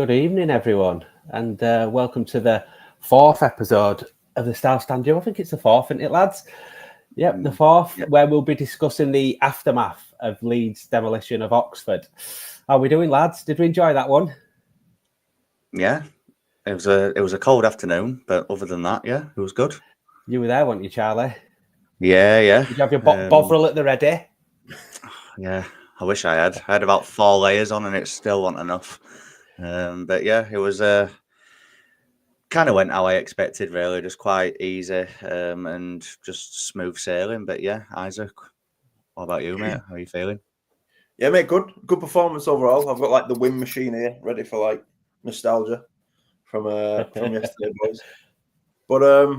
Good evening, everyone, and welcome to the fourth episode of the Star Stand Duo. I think it's the fourth, isn't it, lads? Yep, the fourth, where we'll be discussing the aftermath of Leeds' demolition of Oxford. How are we doing, lads? Did we enjoy that one? Yeah, it was a cold afternoon, but other than that, yeah, it was good. You were there, weren't you, Charlie? Yeah. Did you have your bovril at the ready? Yeah, I wish I had. I had about 4 layers on, and it still wasn't enough. But yeah, it was kind of went how I expected, really, just quite easy and just smooth sailing. But yeah, Isaac, what about you, mate? How are you feeling? Yeah, mate, good performance overall. I've got like the win machine here, ready for like nostalgia from yesterday, boys. But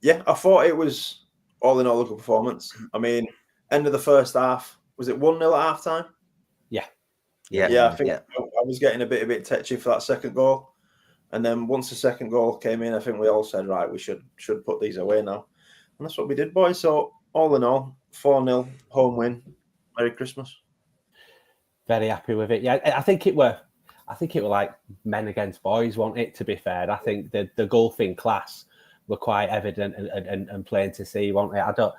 yeah, I thought it was all in all a good performance. I mean, end of the first half, was it 1-0 at half time? Yeah. I think I was getting a bit tetchy for that second goal. And then once the second goal came in, I think we all said, right, we should put these away now. And that's what we did, boys. So all in all, 4-0 home win. Merry Christmas. Very happy with it. Yeah, I think it were like men against boys, wasn't it, to be fair? I think the golfing class were quite evident and plain to see, wasn't it?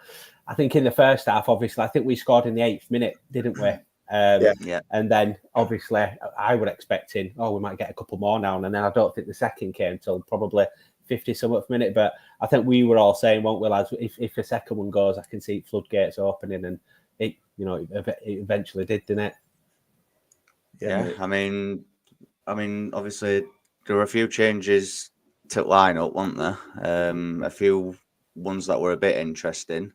I think in the first half, obviously, I think we scored in the 8th minute, didn't we? Yeah. And then obviously I was expecting, we might get a couple more now. And then I don't think the second came till probably 50-something minute. But I think we were all saying, won't we, lads, if the second one goes, I can see floodgates opening, and it eventually did, didn't it? Yeah. I mean, obviously there were a few changes to lineup, weren't there? A few ones that were a bit interesting.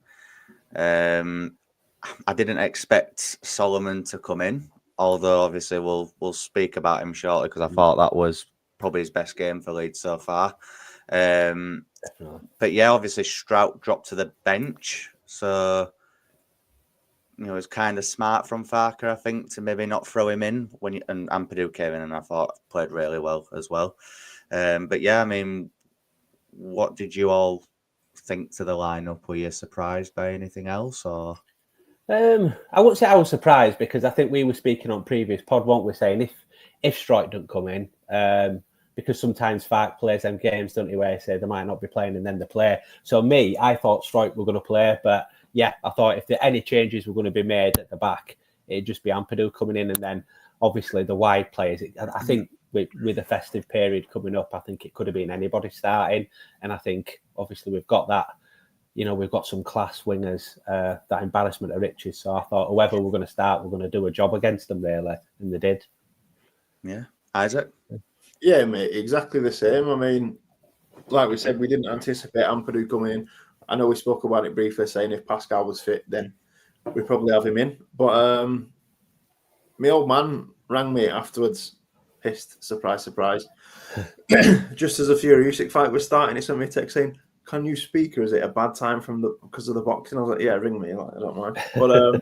I didn't expect Solomon to come in, although obviously we'll speak about him shortly, because I thought that was probably his best game for Leeds so far. But yeah, obviously Strout dropped to the bench, so it's kind of smart from Farker, I think, to maybe not throw him in and Ampadu came in, and I thought played really well as well. But yeah, I mean, what did you all think to the lineup? Were you surprised by anything else, or? I wouldn't say I was surprised, because I think we were speaking on previous pod, weren't we, saying if Strike doesn't come in, because sometimes Fark plays them games, don't he, where he say they might not be playing and then they play. So I thought Strike were going to play, but yeah, I thought if any changes were going to be made at the back, it'd just be Ampadu coming in, and then obviously the wide players. I think with the festive period coming up, I think it could have been anybody starting, and I think obviously we've got that. We've got some class wingers, that embarrassment of riches. So I thought whoever we're going to start, we're going to do a job against them, really. And they did. Yeah. Isaac? Yeah, mate, exactly the same. I mean, like we said, we didn't anticipate Ampadu coming in. I know we spoke about it briefly, saying if Pascal was fit, then we'd probably have him in. But my old man rang me afterwards, pissed, surprise. Just as a Fury Usyk fight was starting, he sent me a text saying, "Can you speak, or is it a bad time because of the boxing?" I was like, "Yeah, ring me. Like, I don't mind." But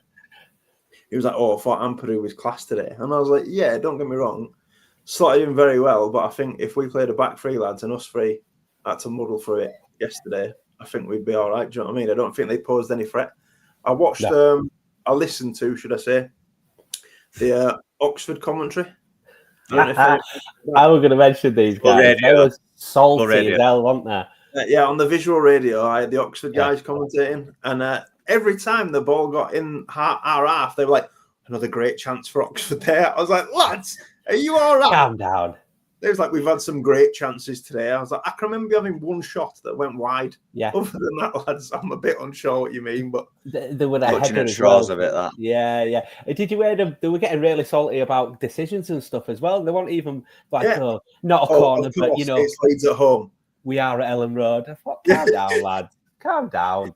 he was like, "Oh, I thought Ampadu was class today," and I was like, "Yeah, don't get me wrong, slotted him very well, but I think if we played a back three, lads, and us three had to muddle through it yesterday, I think we'd be all right." Do you know what I mean? I don't think they posed any threat. I watched, I listened to, should I say, the Oxford commentary. I was going to mention these guys. They were salty as hell, weren't they? Yeah, on the visual radio, I had the Oxford guys commentating, and every time the ball got in our half, they were like, "Another great chance for Oxford there." I was like, "Lads, are you all right?" Calm down. It was like, "We've had some great chances today." I was like, I can remember having one shot that went wide. Yeah. Other than that, lads, I'm a bit unsure what you mean, but they were clutching at straws a bit. That. Yeah. Did you hear them? They were getting really salty about decisions and stuff as well. They weren't even like, not a corner, but it's Leeds at home. We are at Ellen Road. I thought, calm down, lads. Calm down.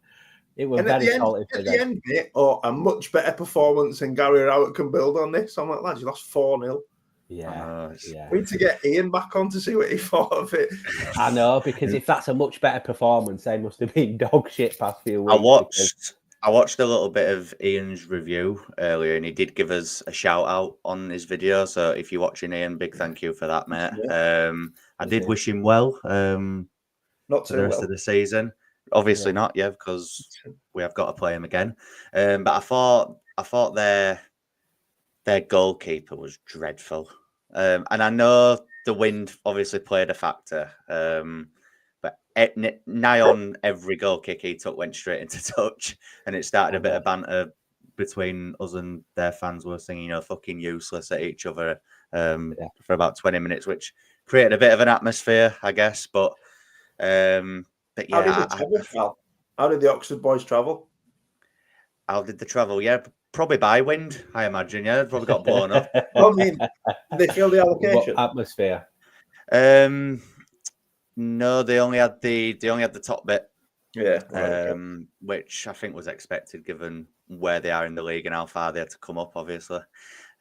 It was very salty for them. At the end, mate, a much better performance, and Gary Rowett can build on this. I'm like, lads, you lost 4-0. Yeah. We need to get Ian back on to see what he thought of it. I know, because if that's a much better performance, they must have been dog shit past few weeks. I watched a little bit of Ian's review earlier, and he did give us a shout out on his video. So if you're watching, Ian, big thank you for that, mate. Yeah. I did wish him well not for the rest of the season. Obviously not, because we have got to play him again. But I thought their goalkeeper was dreadful. And I know the wind obviously played a factor. But nigh on every goal kick he took went straight into touch, and it started a bit of banter between us and their fans. Were singing, fucking useless at each other for about 20 minutes, which created a bit of an atmosphere, I guess. But yeah, How did it travel? How did the Oxford boys travel? How did they travel? Yeah, probably by wind, I imagine. Yeah, they probably got blown up. I mean, they filled the allocation. What atmosphere? No, they only had the top bit. Yeah. Which I think was expected given where they are in the league and how far they had to come up, obviously.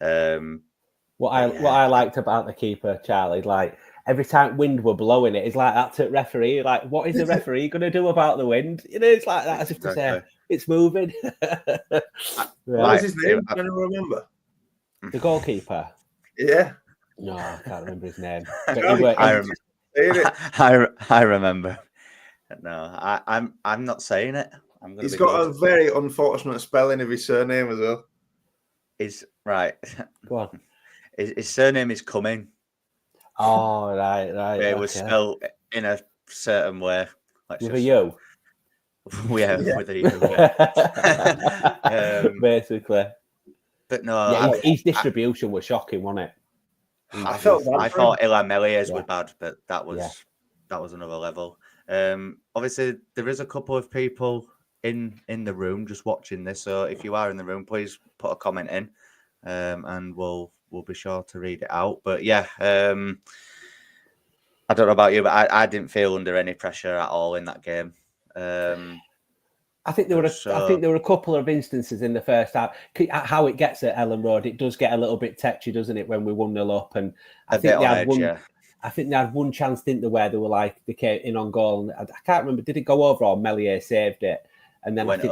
What I liked about the keeper, Charlie, like every time wind were blowing it, it's like that to referee. Like, what is the referee going to do about the wind? It's like that, as if to say it's moving. What was his name? I don't remember. The goalkeeper. Yeah. No, I can't remember his name. I remember. No, I'm not saying it. He's got a very unfortunate spelling of his surname as well. Is right. Go on. His surname is Cumming. Oh, right. It was spelled in a certain way. With a U? Yeah, with a U. Basically. But no, his distribution was shocking, wasn't it? I thought Ilan Melies was bad, but that was another level. Obviously, there is a couple of people in the room just watching this. So if you are in the room, please put a comment in, and we'll be sure to read it out. But yeah, I don't know about you, but I didn't feel under any pressure at all in that game. I think there were a couple of instances in the first half. How it gets at Ellen Road, it does get a little bit tetchy, doesn't it? When we 1-0 up, and I think they had one chance, didn't they, where they were like they came in on goal, and I can't remember. Did it go over or Melier saved it? And then and then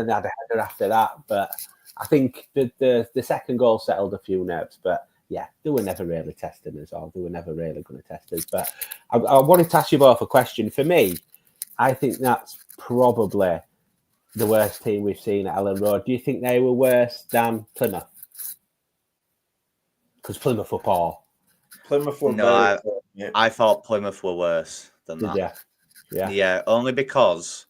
they had a header after that. But I think the second goal settled a few nerves. But yeah, they were never really testing us, or they were never really going to test us. But I wanted to ask you both a question. For me, I think that's probably the worst team we've seen at Ellen Road. Do you think they were worse than Plymouth? Because Plymouth were poor. Plymouth were I thought Plymouth were worse than that. Yeah, only because,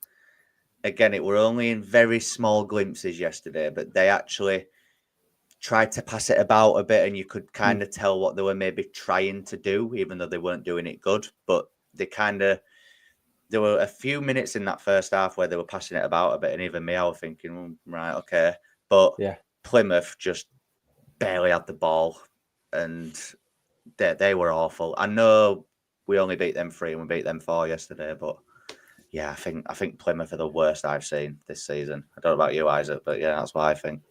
again, it were only in very small glimpses yesterday, but they actually tried to pass it about a bit, and you could kind of tell what they were maybe trying to do, even though they weren't doing it good. But there were a few minutes in that first half where they were passing it about a bit, and even me, I was thinking, right, okay. But Plymouth just barely had the ball, and they were awful. I know we only beat them 3 and we beat them 4 yesterday, but yeah, I think Plymouth are the worst I've seen this season. I don't know about you, Isaac, but yeah, that's what I think.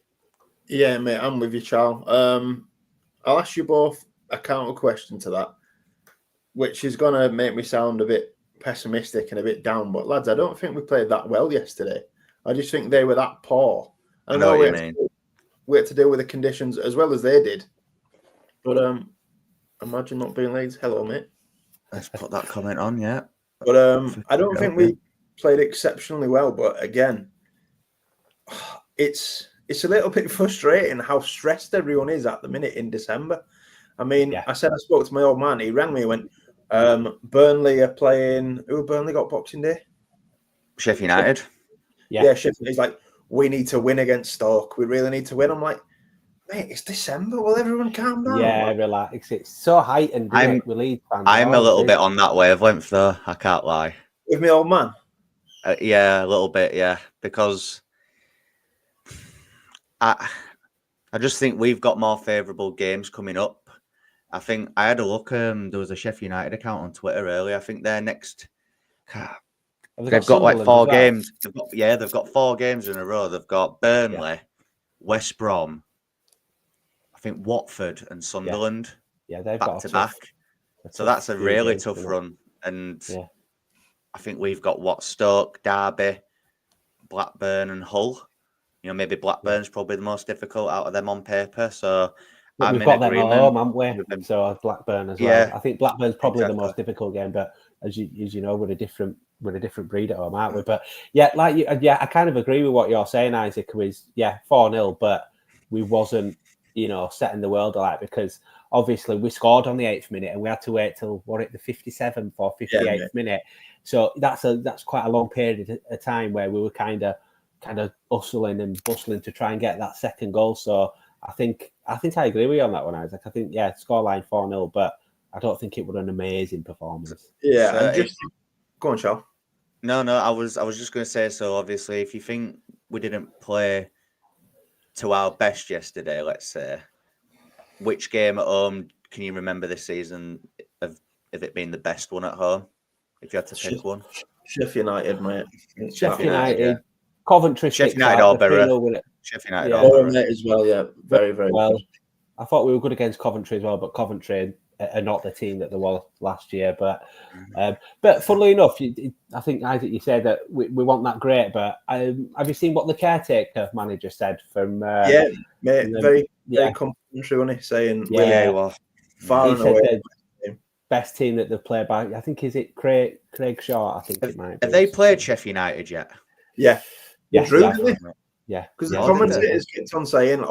Yeah, mate, I'm with you, Charles. I'll ask you both a counter question to that, which is going to make me sound a bit pessimistic and a bit down. But lads, I don't think we played that well yesterday. I just think they were that poor. I know what you mean. We had to deal with the conditions as well as they did. But imagine not being Leeds. Hello, mate. Let's put that comment on, yeah. But I don't think we played exceptionally well. But again, it's a little bit frustrating how stressed everyone is at the minute in December. I mean, I spoke to my old man. He rang me and went, Burnley are playing. Who Burnley got Boxing Day? Sheffield United. Yeah, Sheffield. He's like, we need to win against Stoke. We really need to win. I'm like, mate, it's December. Will everyone calm down? Yeah, relax. It's so heightened with Leeds fans. I'm a little bit on that wavelength, though. I can't lie. With my old man? Yeah, a little bit, yeah. Because I just think we've got more favourable games coming up. I think I had a look. There was a Sheffield United account on Twitter earlier. I think their next... They've got like 4 games. They've got 4 games in a row. They've got Burnley, West Brom, I think Watford and Sunderland. Yeah, they've back got to back. So that's a really tough run. And I think we've got Stoke, Derby, Blackburn, and Hull. You know, maybe Blackburn's probably the most difficult out of them on paper. So we've got them at home, haven't we? So Blackburn as well. Yeah, I think Blackburn's probably the most difficult game, but as you know, we're a different breed at home, aren't we? But I kind of agree with what you're saying, Isaac. Was 4-0, but we wasn't. setting the world alight, because obviously we scored on the 8th minute and we had to wait till the 57th or 58th minute. So that's quite a long period of time where we were kind of hustling and bustling to try and get that second goal. So I think I agree with you on that one, Isaac. I think scoreline 4-0, but I don't think it was an amazing performance. Yeah, So and just go on, Charles. No, I was just going to say, so obviously if you think we didn't play to our best yesterday, let's say, which game at home can you remember this season of it being the best one at home? If you had to pick one, Sheffield United, mate. Sheffield United, Coventry, Sheffield United, or Borough. Sheffield United, or Borough as well. Yeah, very, very well. Good. I thought we were good against Coventry as well, but Coventry are not the team that they were last year. But funnily enough, I think, Isaac, you said that we want that great. But have you seen what the caretaker manager said from? Mate, very complimentary, wasn't he? Saying, far and away. Best team that they've played by, I think, is it Craig Shaw? I think it might be. Have they played Sheffield United yet? Yeah. Drew, didn't they? Yeah. Because the commentators kept on saying,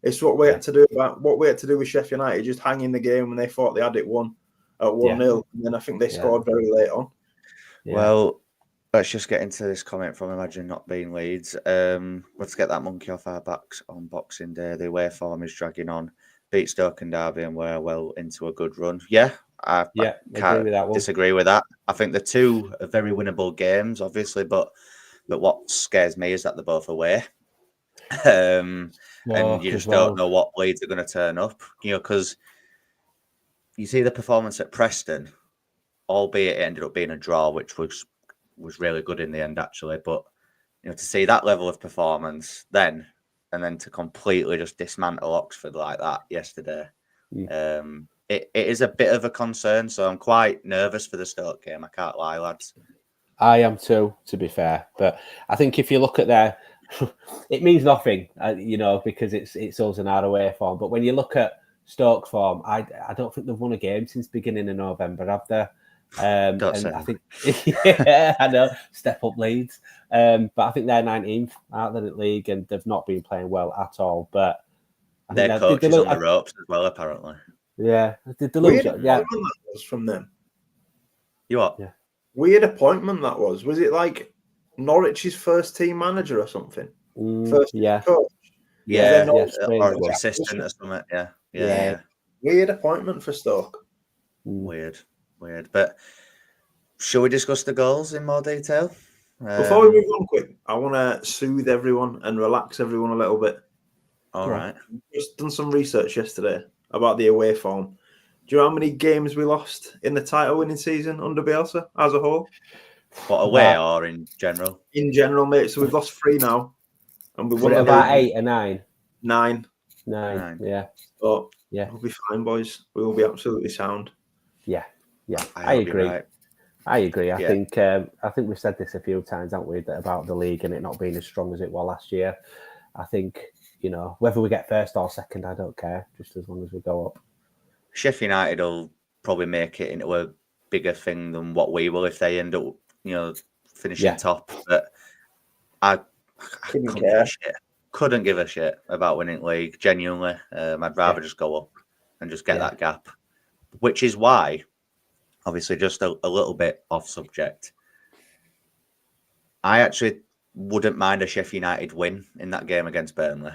it's what we had to do with Sheffield United, just hang in the game when they thought they had it won at 1-0. And then I think they scored very late on. Yeah. Well, let's just get into this comment from Imagine Not Being Leeds. Let's get that monkey off our backs on Boxing Day. The away form is dragging on. Beat Stoke and Derby and we're well into a good run. I can't disagree with that. I think the two are very winnable games, obviously, but what scares me is that they're both away. And you just don't know what Leeds are going to turn up, because you see the performance at Preston, albeit it ended up being a draw, which was really good in the end, actually. But to see that level of performance then, and then to completely just dismantle Oxford like that yesterday, it is a bit of a concern. So I'm quite nervous for the Stoke game. I can't lie, lads. I am too, to be fair. But I think if you look at their, it means nothing, because it's us in our away form. But when you look at Stoke's form, I don't think they've won a game since beginning of November, have they? I think, I know, step up Leeds. But I think they're 19th out of the league, and they've not been playing well at all. But their coach is on the ropes as well, apparently. Yeah, did the lose? That was from them. You what? Yeah. Weird appointment that was. Was it like Norwich's first team manager or something? First coach? Yeah, or assistant or something. Yeah. Weird appointment for Stoke. Weird. But shall we discuss the goals in more detail? Before we move on quick, I want to soothe everyone and relax everyone a little bit. All right. Just done some research yesterday about the away form. Do you know how many games we lost in the title winning season under Bielsa as a whole? What, away or in general? In general, mate. So we've lost 3 now. And we won about 8 or 9? 9. 9, yeah. But we'll be fine, boys. We will be absolutely sound. Yeah. I agree. Right. I agree. I think we've said this a few times, haven't we, about the league and it not being as strong as it was last year. I think, whether we get first or second, I don't care, just as long as we go up. Sheffield United will probably make it into a bigger thing than what we will if they end up, finishing top. But I couldn't give a shit about winning league. Genuinely, I'd rather just go up and just get that gap. Which is why, obviously, just a little bit off subject, I actually wouldn't mind a Sheffield United win in that game against Burnley,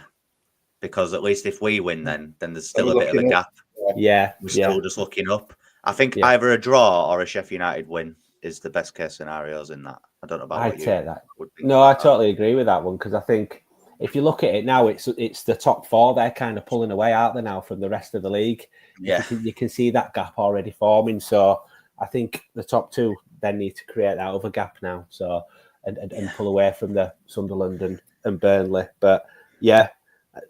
because at least if we win, then there's still a bit of a gap. Yeah, we're still just looking up. I think either a draw or a Sheffield United win is the best case scenarios in that. I don't know about. I'd take that. No, I totally agree with that one, because I think if you look at it now, it's the top 4. They're kind of pulling away, aren't they, now from the rest of the league? Yeah, you can see that gap already forming. So I think the top 2 then need to create that other gap now. So and pull away from the Sunderland and Burnley. But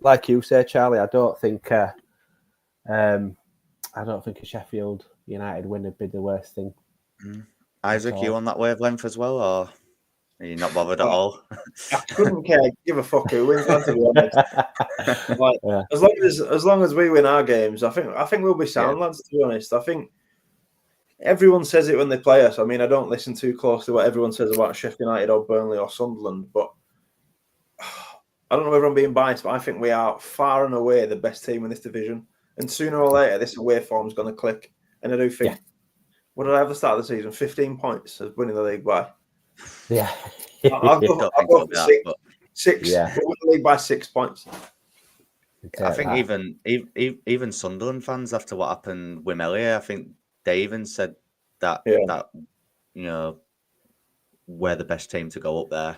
like you say, Charlie, I don't think a Sheffield United win would be the worst thing. Isaac, you on that wavelength as well, or are you not bothered at all? I couldn't care. Give a fuck who wins, to be honest. As long as we win our games, I think we'll be sound, lads. To be honest, I think everyone says it when they play us. I mean, I don't listen too closely what everyone says about Sheffield United or Burnley or Sunderland, but I don't know whether I'm being biased, but I think we are far and away the best team in this division. And sooner or later, this away form's going to click. And I do think, what did I have at the start of the season? 15 points as winning the league by. Yeah. I'll go for six. But Six. Yeah. We'll win the league by 6 points. I think even Sunderland fans, after what happened with Melia, I think they even said that we're the best team to go up there.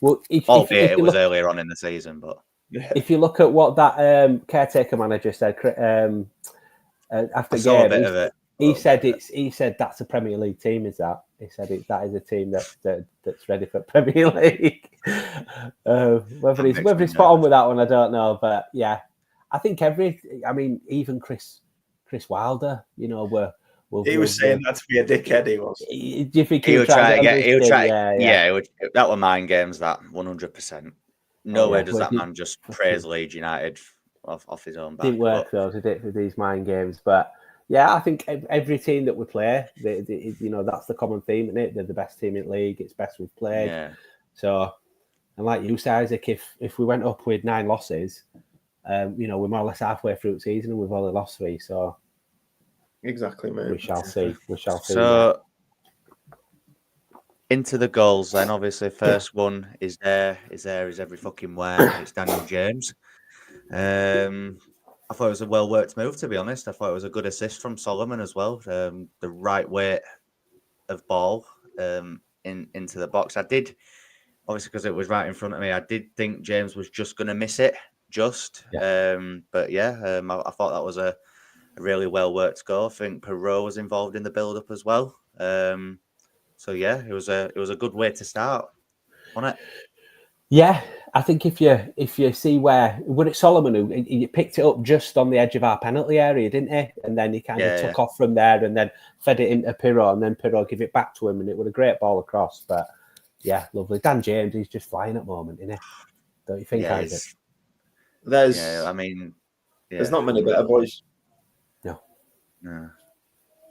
Well, albeit it was earlier on in the season, but if you look at what that caretaker manager said after game, he said that's a Premier League team. Is that? He said that is a team that's ready for Premier League. Whether he's spot on with that one, I don't know. But yeah, I think even Chris Wilder, he was saying that to be a dickhead. He was. Do you think he would try to get? He would try. Yeah, that were mind games. That 100%. Nowhere does that man just praise Leeds United off his own back. Didn't work though, did it, for these mind games? But yeah, I think every team that we play, that's the common theme, isn't it? They're the best team in the league. It's best we've played. Yeah. So, and like you say, Isaac, if we went up with 9 losses, we're more or less halfway through the season and we've only lost 3. So. Exactly, mate. We shall see. So, into the goals then. Obviously, first one is every fucking where. It's Daniel James. I thought it was a well-worked move, to be honest. I thought it was a good assist from Solomon as well. The right weight of ball into the box. I did, obviously, because it was right in front of me, I did think James was just going to miss it. But yeah, I thought that was a really well-worked goal. I think Perot was involved in the build-up as well. So yeah, it was a good way to start, wasn't it? Yeah, I think if you see where it's Solomon who he picked it up just on the edge of our penalty area, didn't he? And then he kind of took off from there and then fed it into Perot, and then Perot gave it back to him, and it was a great ball across. But yeah, lovely. Dan James, he's just flying at the moment, isn't he? Don't you think, Isaac? There's not many better boys. No.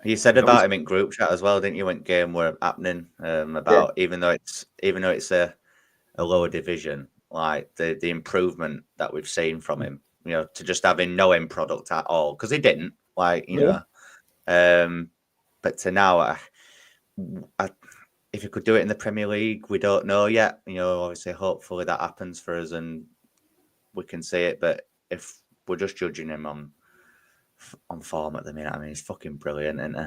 You said about him in group chat as well, didn't you? When game were happening about even though it's a lower division, like the improvement that we've seen from him, to just having no end product at all, because he didn't, but to now, if he could do it in the Premier League, we don't know yet. Obviously, hopefully that happens for us and we can see it. But if we're just judging him on form at the minute, he's fucking brilliant, isn't he?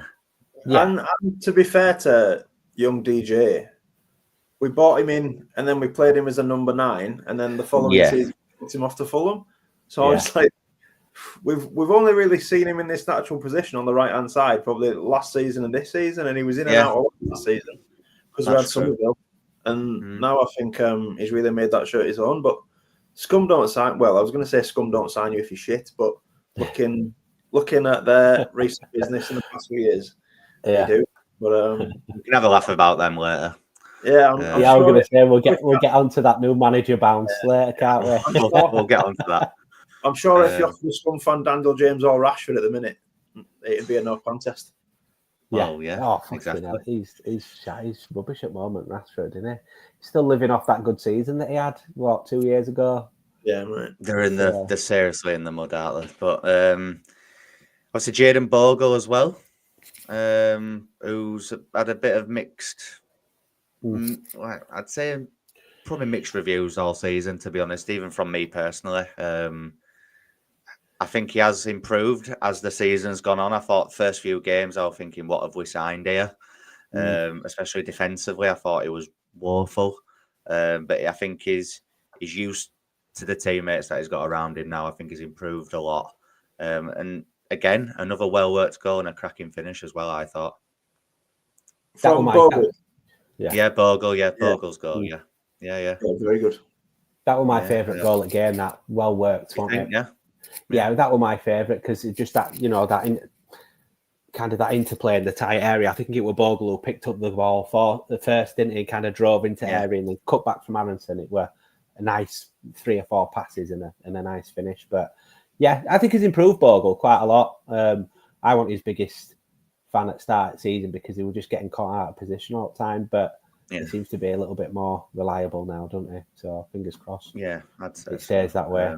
Yeah. And to be fair to young DJ, we bought him in and then we played him as a number 9, and then the following season we put him off to Fulham. So I was like, we've only really seen him in this natural position on the right hand side probably last season and this season, and he was in and out last season because we had Somerville, and now I think he's really made that shirt his own. But Scum don't sign. Well, I was going to say Scum don't sign you if you shit, but looking at their recent business in the past few years, they do. But we can have a laugh about them later. Yeah, I'm going to say we'll get onto that new manager bounce later, can't we? We'll get onto that. I'm sure if you offer the Scum fan Daniel James or Rashford at the minute, it'd be a no contest. Yeah, exactly. Hell. He's rubbish at the moment, Rashford, isn't he? He's still living off that good season that he had 2 years ago. Yeah, right. They're they're seriously in the mud, aren't they? But obviously Jayden Bogle as well, who's had a bit of mixed. I'd say probably mixed reviews all season, to be honest, even from me personally. I think he has improved as the season's gone on. I thought first few games, I was thinking, what have we signed here? Especially defensively, I thought it was woeful. But I think he's used to the teammates that he's got around him now. I think he's improved a lot. And again, another well-worked goal and a cracking finish as well, I thought. From Bogle? Bogle. Bogle's goal, yeah, very good. That was my favourite goal again. That well worked, wasn't it? Yeah, that was my favourite because it just that that interplay in the tight area. I think it was Bogle who picked up the ball for the first, didn't he? Kind of drove into area and then cut back from Aronson. It were a nice 3 or 4 passes and a nice finish. But yeah, I think he's improved Bogle quite a lot. I want his biggest fan at start of the season because he was just getting caught out of position all the time. But he seems to be a little bit more reliable now, doesn't he? So fingers crossed. Yeah, I'd say it stays that way.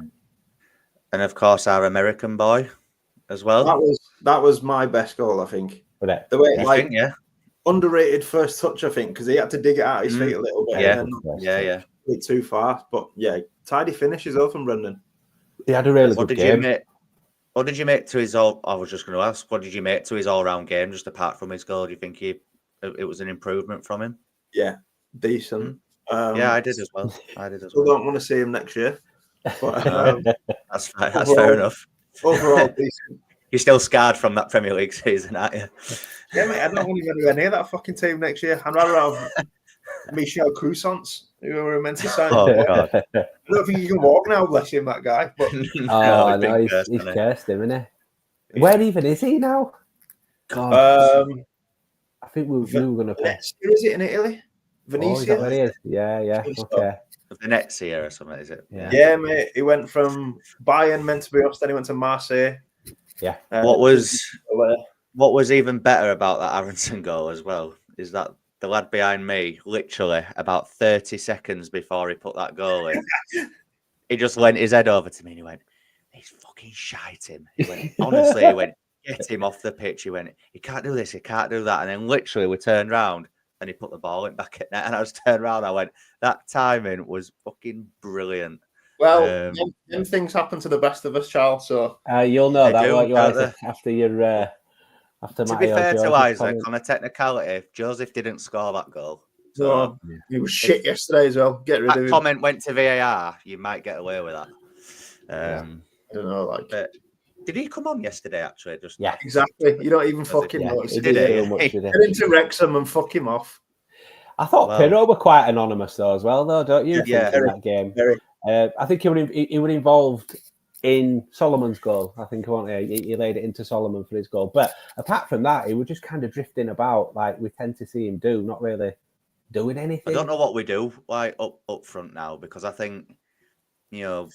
And of course, our American boy as well. That was my best goal, I think. But The way, underrated first touch, I think, because he had to dig it out his feet a little bit. Yeah, and then a bit too far. But yeah, tidy finish as well from Brendan. He had a really good game. What did you make to his all? I was just going to ask, what did you make to his all-round game? Just apart from his goal, do you think it was an improvement from him? Yeah, decent. Yeah, I did as well. Still don't want to see him next year. But, that's fair enough. Overall, decent. You're still scarred from that Premier League season, aren't you? Yeah, mate. I don't want him anywhere near that fucking team next year. I'd rather have Michel Croissants, who we were meant to sign. Oh, God. I don't think he can walk now, bless him, that guy. But no, he's cursed him, isn't he? Where even is he now? God. I think we were going to pay. Is it in Italy? Venezia? Is that where he is? Yeah. Okay. Venezia or something, is it? Yeah, mate. He went from Bayern, meant to be us, then he went to Marseille. Yeah. What was even better about that Aronson goal as well is that the lad behind me, literally about 30 seconds before he put that goal in, he just leant his head over to me and he went, "He's fucking shite him." He went, honestly, he went, "Get him off the pitch." He went, "He can't do this, he can't do that." And then literally we turned round and he put the ball in back at net. And I was turned around, I went, that timing was fucking brilliant. Well, them things happen to the best of us, Charles. So you'll know that, won't you, Isaac, after your after to be fair to Isaac, on a technicality, Joseph didn't score that goal. So he was shit yesterday as well. Get rid of him. Comment went to VAR, you might get away with that. I don't know, but did he come on yesterday? Actually, exactly. You don't even fucking notice. Get into Wrexham and fuck him off. I thought Pirro were quite anonymous though, as well, though, don't you? Yeah, in that game. I think he was involved in Solomon's goal. I think he laid it into Solomon for his goal. But apart from that, he was just kind of drifting about like we tend to see him do, not really doing anything. I don't know what we do like up front now, because I think we've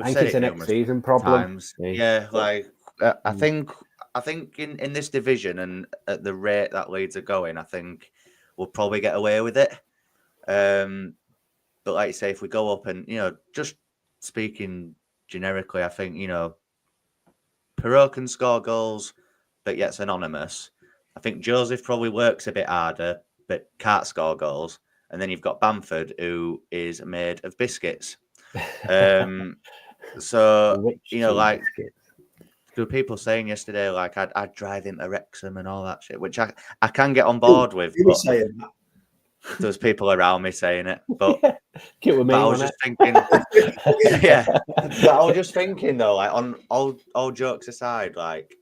said it's a next season problem. Times. Yeah, like I think in this division and at the rate that Leeds are going, I think we'll probably get away with it. But like you say, if we go up and just speaking generically, I think Pirro can score goals, but yet it's anonymous. I think Joseph probably works a bit harder, but can't score goals. And then you've got Bamford, who is made of biscuits. So like there were people saying yesterday, like I'd drive him to Wrexham and all that shit, which I can get on board with. You were saying that. There's people around me saying it, but, Get with me, but I was just thinking, But I was just thinking though, like on all jokes aside, like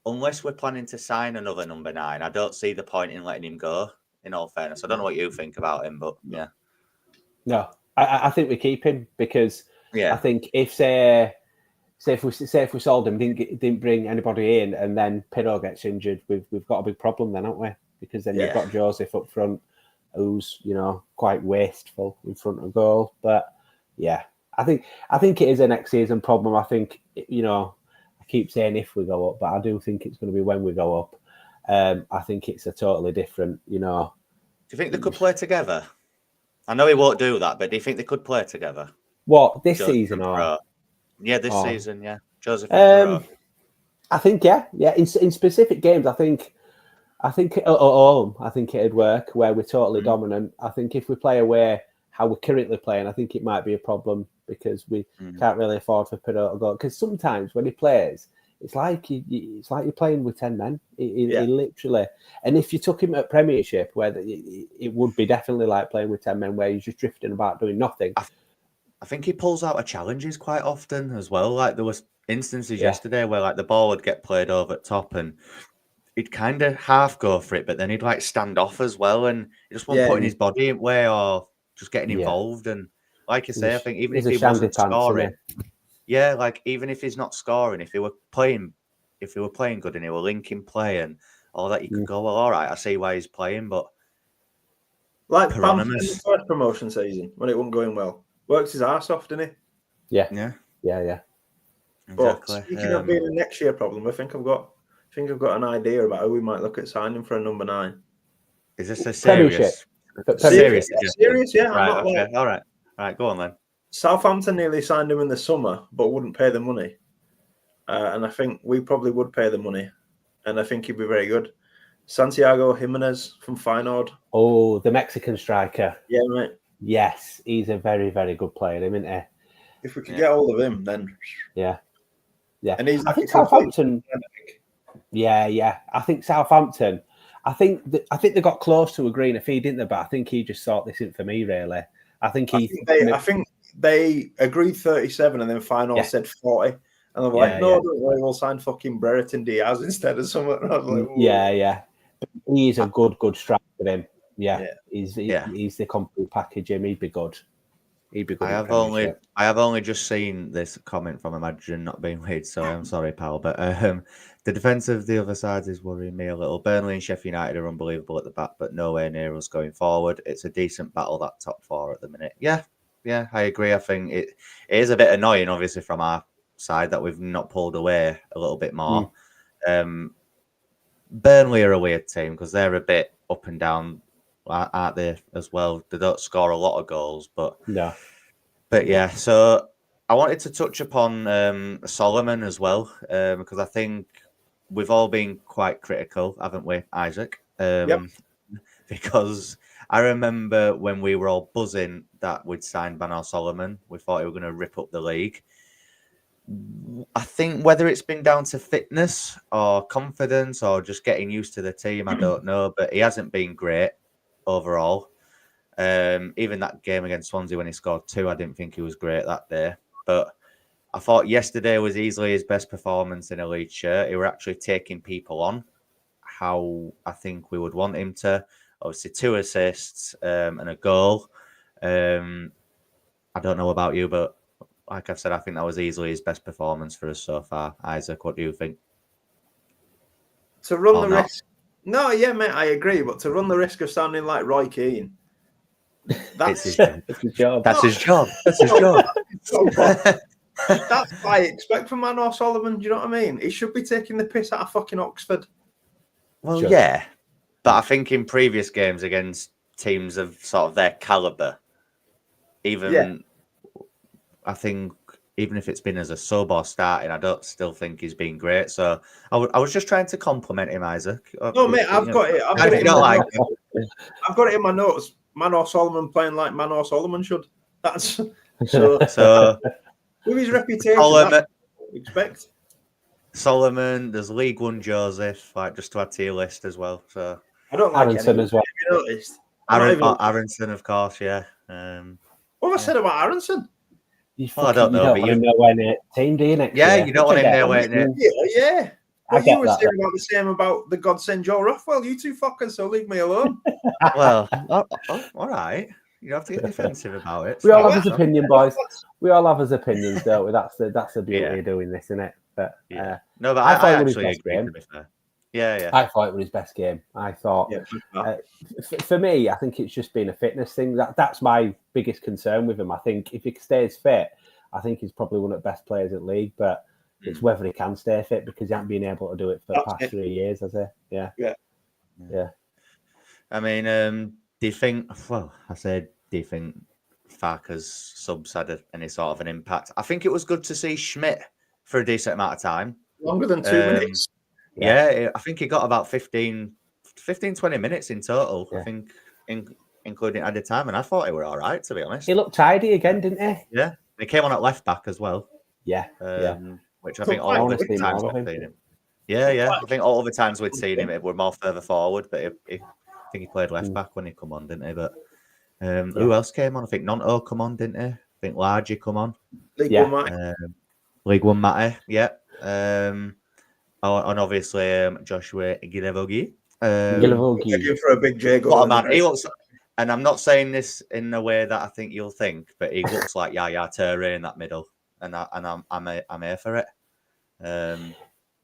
unless we're planning to sign another number 9, I don't see the point in letting him go. In all fairness, I don't know what you think about him, but yeah. No, I think we keep him because I think if if we sold him, didn't bring anybody in, and then Pirro gets injured, we've got a big problem then, haven't we? Because then you've got Joseph up front, who's quite wasteful in front of goal. But yeah, I think it is a next season problem. I think I keep saying if we go up, but I do think it's going to be when we go up. I think it's a totally different. Do you think they could play together? I know he won't do that, but do you think they could play together? What, this season or? Yeah, this season, yeah. Joseph and I think in specific games, I think at home, I think it'd work where we're totally dominant. I think if we play away how we're currently playing, I think it might be a problem because we can't really afford for Pirro to go. Because sometimes when he plays, it's like you're playing with 10 men. He literally, and if you took him at Premiership, where it would be definitely like playing with 10 men, where you're just drifting about doing nothing. I think he pulls out of challenges quite often as well. Like there was instances yesterday where like the ball would get played over at top and he'd kind of half go for it, but then he'd like stand off as well, and he just wasn't putting his body away or just getting involved. And like you say, I think even if he wasn't scoring, like even if he's not scoring, if he were playing good and he were linking play and all that, you could go, well, all right, I see why he's playing, but like Bamford in the first promotion season when it wasn't going well, works his arse off, didn't he? Yeah. Exactly. But speaking of being a next year problem, I think I've got an idea about who we might look at signing for a number 9. Is this a Premiership. serious? Serious, yeah. Right, I'm not okay. All right. Go on then. Southampton nearly signed him in the summer, but wouldn't pay the money. And I think we probably would pay the money. And I think he'd be very good. Santiago Jimenez from Feyenoord. Oh, the Mexican striker. Yeah, mate. Yes, he's a very, very good player, isn't he? If we could get hold of him, then yeah. And he's I think Southampton. Yeah. I think Southampton. I think they got close to agreeing a fee, didn't they? But I think he just thought this isn't for me, really. I think they agreed 37, and then Feyenoord said 40, and they're like, "No, don't worry, we'll sign fucking Brereton Diaz instead of someone." I was like, yeah. He's a good striker. Him, he's the complete package. Him, he'd be good. He'd be good. I have only just seen this comment from Imagine not being Leeds, so I'm sorry, pal. But the defence of the other side is worrying me a little. Burnley and Sheffield United are unbelievable at the back, but nowhere near us going forward. It's a decent battle, that top four at the minute. Yeah, I agree. I think it is a bit annoying, obviously, from our side that we've not pulled away a little bit more. Burnley are a weird team because they're a bit up and down, aren't they, as well? They don't score a lot of goals, but yeah. So I wanted to touch upon Solomon as well, because I think we've all been quite critical, haven't we, Isaac? Because I remember when we were all buzzing that we'd signed Manuel Solomon, we thought he was going to rip up the league. I think whether it's been down to fitness or confidence or just getting used to the team, I don't know, but he hasn't been great overall. Even that game against Swansea when he scored 2, I didn't think he was great that day. But I thought yesterday was easily his best performance in a Leeds shirt. He were actually taking people on how I think we would want him to. Obviously, 2 assists and a goal. I don't know about you, but like I've said, I think that was easily his best performance for us so far. Isaac, what do you think? To run the risk... No, yeah, mate, I agree. But to run the risk of sounding like Roy Keane... That's his job. That's his job. That's his job. That's what I expect from Manuel Solomon. Do you know what I mean? He should be taking the piss out of fucking Oxford. Well, yeah. But I think in previous games against teams of sort of their calibre, I think even if it's been as a sub or starting, I don't still think he's been great. So I was just trying to compliment him, Isaac. No, mate, I've got it. I've got it in my notes. Manuel Solomon playing like Manuel Solomon should. That's so with his reputation, expect. Solomon, there's League One Joseph, like just to add to your list as well. So I don't like Aronson as well. Have you noticed? Aronson, of course, yeah. What have I said about Aronson? I don't know. You don't want him team, do you? Next year? You don't want him there, waiting it. Yeah. But you were saying about the same about the godsend Joe Rothwell. You two fuckers, so leave me alone. Well, all right. You have to get defensive about it. We all have his opinion, boys. We all have his opinions, don't we? That's the beauty of doing this, isn't it? But no, but I actually agree. To be fair. Yeah. I thought it was his best game. I thought, for me, I think it's just been a fitness thing. That's my biggest concern with him. I think if he stays fit, I think he's probably one of the best players in the league. But it's whether he can stay fit because he hasn't been able to do it for the past 3 years, has he? Yeah. I mean, do you think? Well, do you think Farke's subs had any sort of an impact? I think it was good to see Schmidt for a decent amount of time. Longer than 2 minutes. Yeah, I think he got about 15, 20 minutes in total. I think, including added time, and I thought he were all right, to be honest. He looked tidy again, didn't he? Yeah, he came on at left back as well. Yeah. Which I think all the times we've seen him. Yeah. I think all the times we'd seen him, it were more further forward, but I think he played left back when he come on, didn't he? But who else came on? I think Nonto come on, didn't he? I think Largy come on. League One Matty. Yeah. And obviously Joshua Gilevogi. Looking for a big J goal. What a man. He looks, and I'm not saying this in a way that I think you'll think, but he looks like Yaya Toure in that middle. And I'm here for it. Do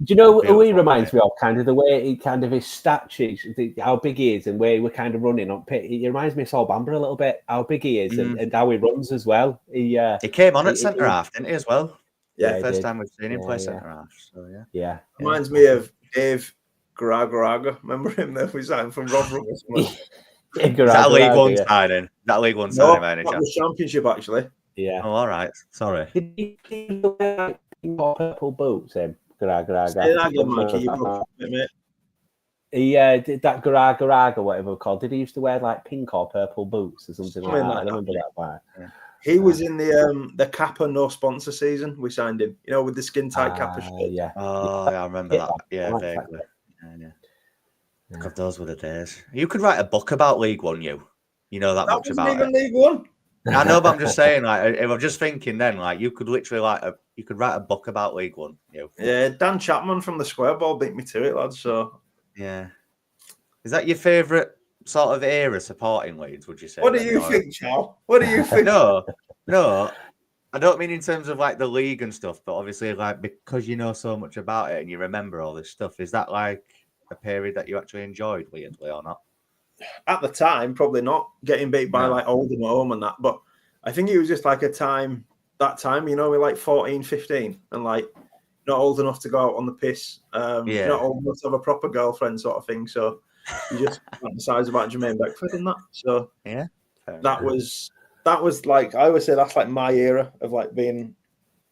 you know who he reminds me of? Kind of the way he kind of his statue, how big he is, and where we're kind of running on pit. He reminds me of Sol Bamba a little bit. How big he is and how he runs as well. He came on at centre half, didn't he, as well? Yeah, the first time we've seen him play centre half. So yeah. Reminds me of Dave Garaga. Remember him there? We signed from Rotherham. Is that a League One signing? Is that a League One signing, by any that chance? was Championship, actually. Yeah. Oh, all right. Sorry. Did he wear like pink or purple boots? Him, Garaga. Say that again, Mikey. You broke up a bit, mate. He did that Garaga, whatever it's called. Did he used to wear like pink or purple boots or something like that? I remember that part. Yeah. He was in the Kappa no sponsor season. We signed him, with the skin tight Kappa shirt. Yeah. Oh, I remember that. Yeah, vaguely. Yeah. God, those were the days. You could write a book about League One. You know that much about even it. League One. I know, but I'm just saying, like, if I'm just thinking, then, like, you could literally, you could write a book about League One. Yeah, Dan Chapman from the Square Ball beat me to it, lads. So, yeah, is that your favourite sort of era supporting Leeds? Would you say? What do you think, Charles? What do you think? No, I don't mean in terms of like the league and stuff, but obviously, like, because you know so much about it and you remember all this stuff. Is that like a period that you actually enjoyed, weirdly or not? At the time, probably not getting beat by like Oldham at home and that, but I think it was just like that time, we're like 14, 15 and like not old enough to go out on the piss, not old enough to have a proper girlfriend sort of thing. So you just fantasize about Jermaine Beckford and that. So yeah, that was like, I always say that's like my era of like being.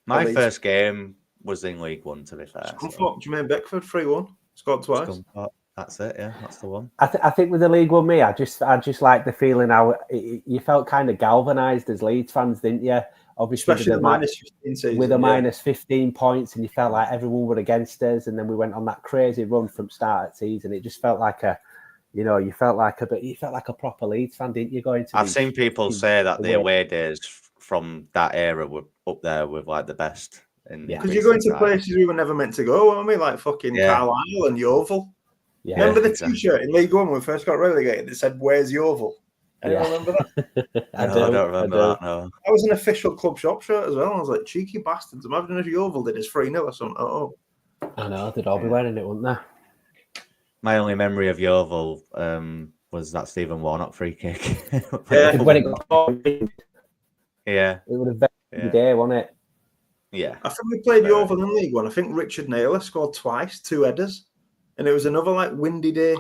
My first game was in League One, to be fair. Jermaine Beckford 3-1, scored twice. That's it, yeah, that's the one. I think with the League One, I just like the feeling how you felt kind of galvanised as Leeds fans, didn't you? Obviously, especially the minus 15 season, with a minus 15 points, and you felt like everyone were against us, and then we went on that crazy run from start of season. It just felt like you felt like a proper Leeds fan, didn't you? I've seen people say that the away days from that era were up there with like the best. Because you're going to places we were never meant to go, weren't we? Like fucking Carlisle and Yeovil. Yeah, remember the T-shirt in League One when we first got relegated that said "Where's Yeovil"? Anyone remember that? I don't remember that. No, that was an official club shop shirt as well. I was like, cheeky bastards! Imagine if Yeovil did his 3-0 or something. Oh, I know they'd all be wearing it, wouldn't they? My only memory of Yeovil was that Stephen Warnock free kick. When it got it would have been the day, wasn't it? Yeah, I think we played Yeovil in League One. I think Richard Naylor scored twice, 2 headers, and it was another like windy day.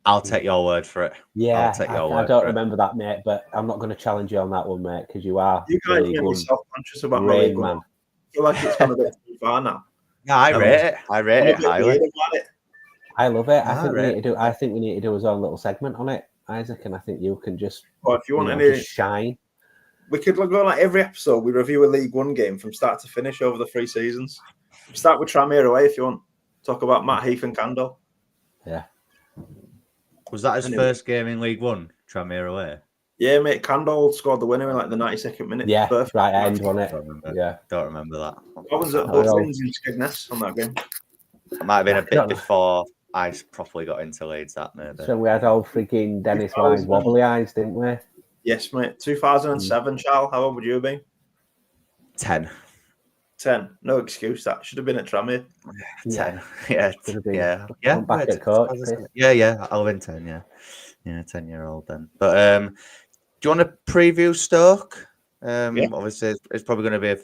I'll take your word for it. Yeah, I don't remember that, mate, but I'm not going to challenge you on that one, mate, because you guys make me self-conscious about my League One. I feel like it's going to get too far now. No, I rate it highly. I love it. I think we need to do his own little segment on it, Isaac, and I think you can just. If you want just shine. We could go like every episode. We review a League One game from start to finish over the 3 seasons. Start with Tranmere away if you want. Talk about Matt Heath and Candle. Yeah. Was that his first game in League One? Tranmere away. Yeah, mate. Candle scored the winner in like the 92nd minute. Yeah, right end, wasn't it? Don't remember that. I was at both ends in Skegness on that game. It might have been a bit before I properly got into Leeds. That maybe. So we had old freaking Dennis Wise wobbly eyes, didn't we? Yes, mate. 2007, Charles. How old would you have been? 10. 10. No excuse. That should have been at Tranmere. 10. Yeah. Back at coach. Yeah. I'll have been 10. Yeah. 10-year-old then. But do you want to preview Stoke? Obviously, it's probably going to be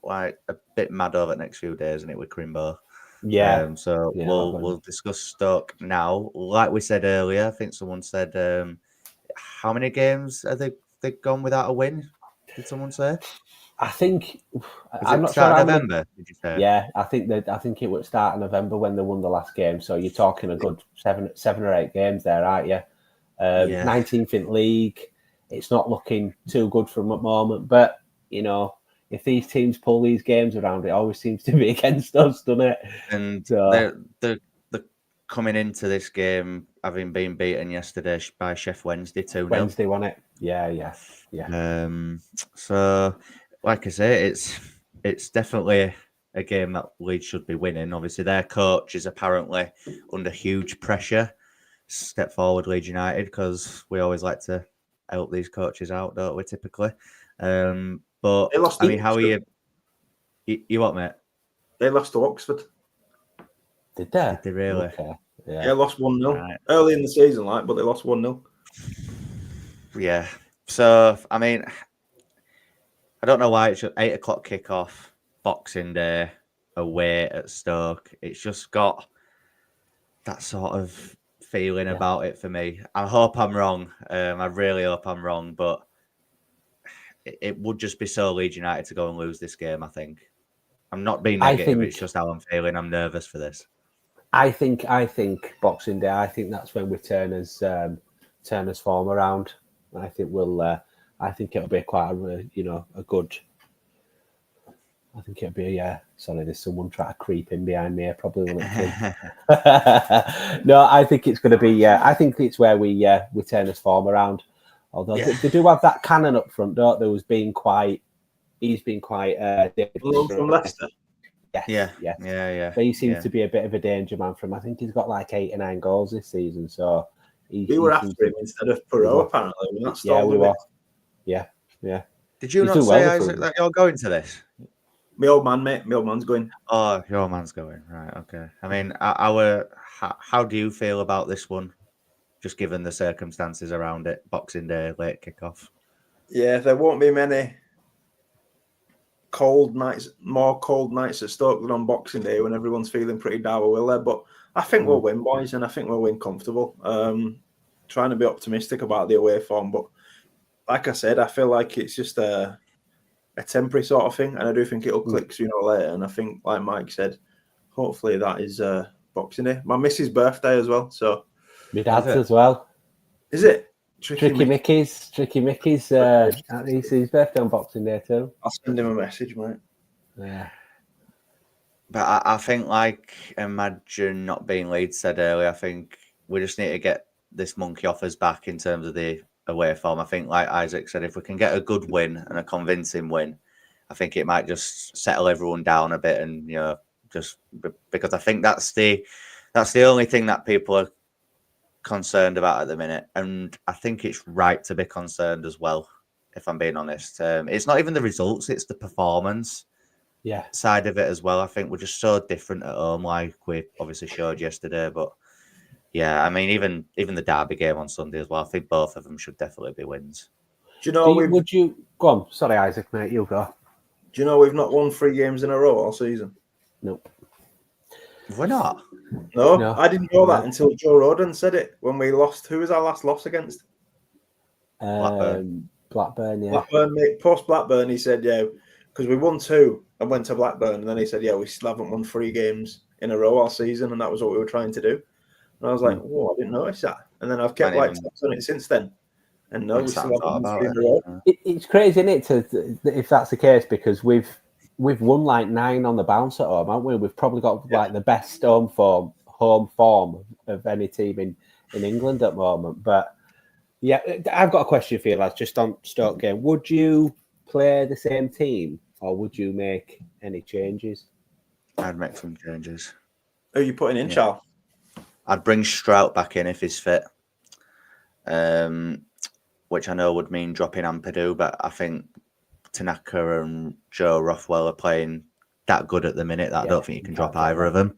a bit mad over the next few days, isn't it, with Crimbo? Yeah. We'll discuss Stoke now. Like we said earlier, I think someone said, how many games have they gone without a win? Did someone say? I think I'm not sure. November, did you say? Yeah, I think it would start in November when they won the last game. So you're talking a good 7 or 8 games there, aren't you? 19th in league. It's not looking too good for them at the moment, but if these teams pull these games around, it always seems to be against us, doesn't it? And they're coming into this game having been beaten yesterday by Sheff Wednesday 2-0. Wednesday, wasn't it? Yeah. So, like I say, it's definitely a game that Leeds should be winning. Obviously, their coach is apparently under huge pressure. Step forward, Leeds United, because we always like to help these coaches out, don't we? Typically, but I mean, how are you? You what, mate? They lost to Oxford. Did they? Did they really? Okay. Yeah, lost 1-0 early in the season, but they lost 1-0. Yeah. So I mean, I don't know why it's 8 o'clock kickoff, Boxing Day, away at Stoke. It's just got that sort of feeling about it for me. I hope I'm wrong. I really hope I'm wrong, but it would just be so Leeds United to go and lose this game, I think. I'm not being negative. It's just how I'm feeling. I'm nervous for this. I think Boxing Day. I think that's when we turn his form around. I think I think it'll be quite a good. I think it'll be sorry, there's someone trying to creep in behind me. I probably won't. No, I think it's going to be. I think it's where we turn his form around. Although they do have that cannon up front, don't they? He's been quite. From Leicester. Yes, yeah. But he seems to be a bit of a danger man from. I think he's got like 8 or 9 goals this season. So we were after him instead of Perot, apparently. We were. Yeah. Did you not say, Isaac, that you're going to this? My old man, mate. My old man's going. Oh, your man's going. Right, okay. I mean, how do you feel about this one? Just given the circumstances around it, Boxing Day, late kickoff. Yeah, there won't be many more cold nights at Stoke than on Boxing Day when everyone's feeling pretty dour, will there? But I think we'll win, boys, and I think we'll win comfortable. Trying to be optimistic about the away form, but like I said, I feel like it's just a temporary sort of thing, and I do think it'll click sooner or later. And I think, like Mike said, hopefully that is Boxing Day. My missus' birthday as well, so my dad's as well. Is it? Tricky Mickey's. It's his birthday on Boxing Day too. I'll send him a message, mate. Yeah. But I think, like, imagine not being Leeds said earlier, I think we just need to get this monkey off us back in terms of the away form. I think, like Isaac said, if we can get a good win and a convincing win, I think it might just settle everyone down a bit, and just because I think that's the only thing that people are concerned about at the minute, and I think it's right to be concerned as well, if I'm being honest. It's not even the results, it's the performance side of it as well. I think we're just so different at home, like we obviously showed yesterday. But yeah, I mean, even the derby game on Sunday as well, I think both of them should definitely be wins. Do you know would you go on? Sorry, Isaac, mate, you go. Do you know we've not won 3 games in a row all season? Nope. We're not. No, I didn't know that until Joe Roden said it when we lost. Who was our last loss against? Blackburn, yeah. Blackburn, mate. Post Blackburn, he said, yeah, because we won 2 and went to Blackburn, and then he said, yeah, we still haven't won 3 games in a row all season, and that was what we were trying to do. And I was like, whoa, I didn't notice that. And then I've kept on it since then. And no, we still haven't won 3 in a row. It's crazy, isn't it, if that's the case, because we've won like 9 on the bounce at home, haven't we? We've probably got like the best home form of any team in England at the moment. But yeah, I've got a question for you, lads, just on Stoke game. Would you play the same team, or would you make any changes? I'd make some changes. Who are you putting in, Charles? I'd bring Strout back in if he's fit, which I know would mean dropping Ampadu, but I think Tanaka and Joe Rothwell are playing that good at the minute that I don't think you can drop either of them.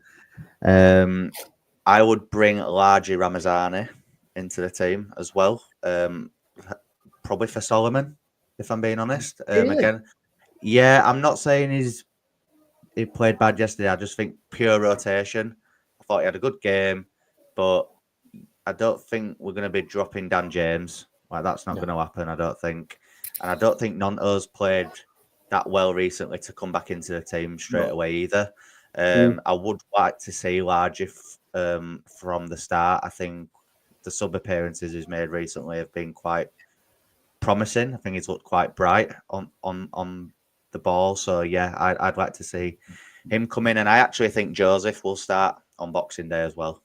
I would bring Largi Ramazani into the team as well, probably for Solomon, if I'm being honest. Really? Again, I'm not saying he played bad yesterday. I just think pure rotation. I thought he had a good game, but I don't think we're going to be dropping Dan James. Like, that's not going to happen, I don't think. And I don't think Nonto's played that well recently to come back into the team straight away either. I would like to see Largi from the start. I think the sub appearances he's made recently have been quite promising. I think he's looked quite bright on the ball. So yeah, I'd like to see him come in, and I actually think Joseph will start on Boxing Day as well.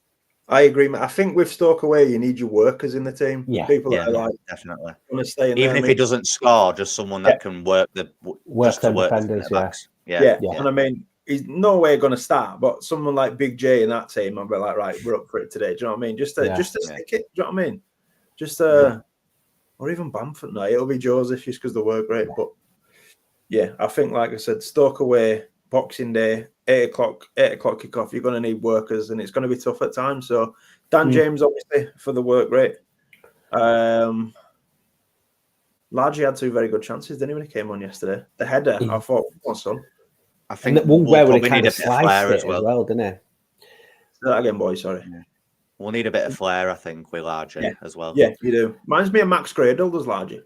I agree, mate. I think with Stoke away, you need your workers in the team. People that are like definitely want to stay in even there, if he doesn't score, just someone that can work the defenders. And I mean, he's no way going to start, but someone like Big J in that team, I'll be like, right, we're up for it today. Do you know what I mean? Just to stick it. Do you know what I mean? Or even Bamford. No, it'll be Joseph just because the work rate. But yeah, I think, like I said, Stoke away, Boxing Day, 8 o'clock kickoff. You're going to need workers, and it's going to be tough at times. So Dan James, obviously, for the work rate. Largely had 2 very good chances, didn't he, when he came on yesterday? The header, I thought, son. I think one where we kind of sliced it as well, didn't he? Say that again, boys. Sorry. Yeah. We'll need a bit of flair, I think, with Largy as well. Yeah, you do. Reminds me of Max Gradle, does Largy.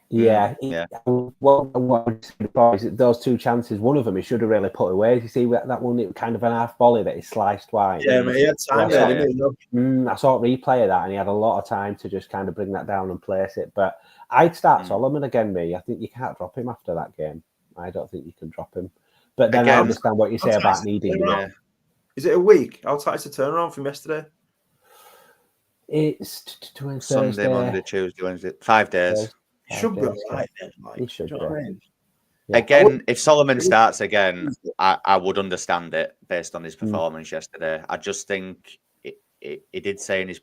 Yeah, yeah. What I said before is that those two chances, one of them he should have really put away. You see that one, it was kind of an half volley that he sliced wide. Yeah, mate, he had time there, didn't he? I saw a replay of that, and he had a lot of time to just kind of bring that down and place it. But I'd start Solomon again, me. I think you can't drop him after that game. I don't think you can drop him. But then I understand what you say about needing him. Is it a week? How tight's the turnaround from yesterday? It's Sunday, Monday, Tuesday, Wednesday. 5 days. He should be all right. He should be. Again, if Solomon starts again, I would understand it based on his performance yesterday. I just think he did say in his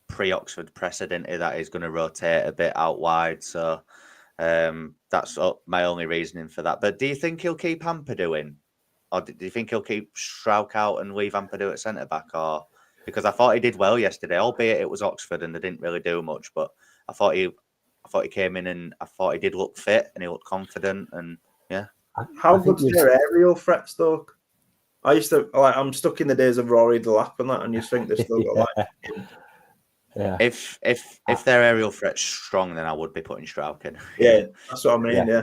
pre-Oxford precedent that he's going to rotate a bit out wide. So that's my only reasoning for that. But do you think he'll keep Ampadu in? Or do you think he'll keep Strauch out and leave Ampadu at centre-back? Or because I thought he did well yesterday, albeit it was Oxford and they didn't really do much. But I thought he came in and I thought he did look fit and he looked confident. And yeah. How good's their aerial threat, Stoke? I used to I'm stuck in the days of Rory Delap and that, and you think they've still got Yeah. If their aerial threat's strong, then I would be putting Strauch in. Yeah, that's what I mean. Yeah.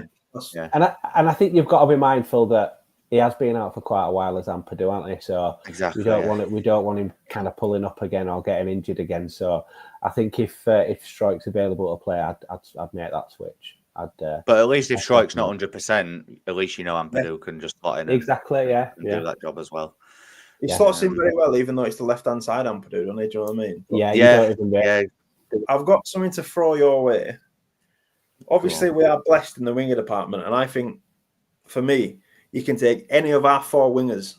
And I think you've got to be mindful that he has been out for quite a while as Ampadu, hasn't he? So exactly, we don't want him kind of pulling up again or getting injured again. So I think if Stroik's available to play, I'd make that switch. But at least if Stroik's not 100%, at least Ampadu can just slot in. Exactly, and do that job as well. He slots in very well, even though it's the left-hand side Ampadu, don't he? Do you know what I mean? But I've got something to throw your way. Obviously, we are blessed in the winger department, and I think, for me, you can take any of our 4 wingers,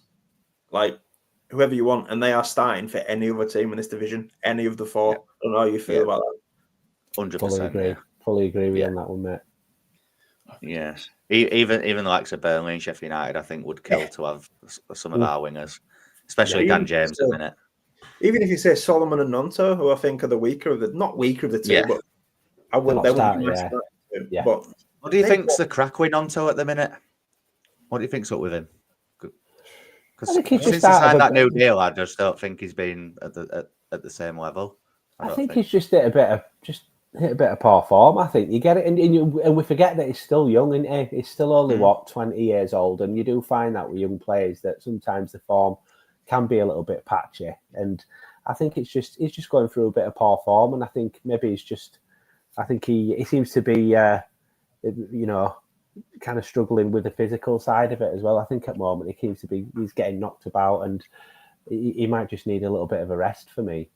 like whoever you want, and they are starting for any other team in this division, any of the 4. I don't know how you feel about that. 100%. Fully agree with you on that one, mate. Yes. Even the likes of Burnley and Sheffield United, I think, would kill to have some of our wingers, especially Dan James at the minute. Even if you say Solomon and Nonto, who I think are the weaker of the two, but I will. They will be my start too. But what do you think's the crack with Nonto at the minute? What do you think's up with him? Because since he signed that new deal, I just don't think he's been at the same level. I think he's just hit a bit of poor form. I think you get it, and we forget that he's still young, isn't he? He's still only 20 years old, and you do find that with young players that sometimes the form can be a little bit patchy. And I think he's just going through a bit of poor form, and I think maybe he seems to be kind of struggling with the physical side of it as well. I think at the moment he's getting knocked about, and he might just need a little bit of a rest for me.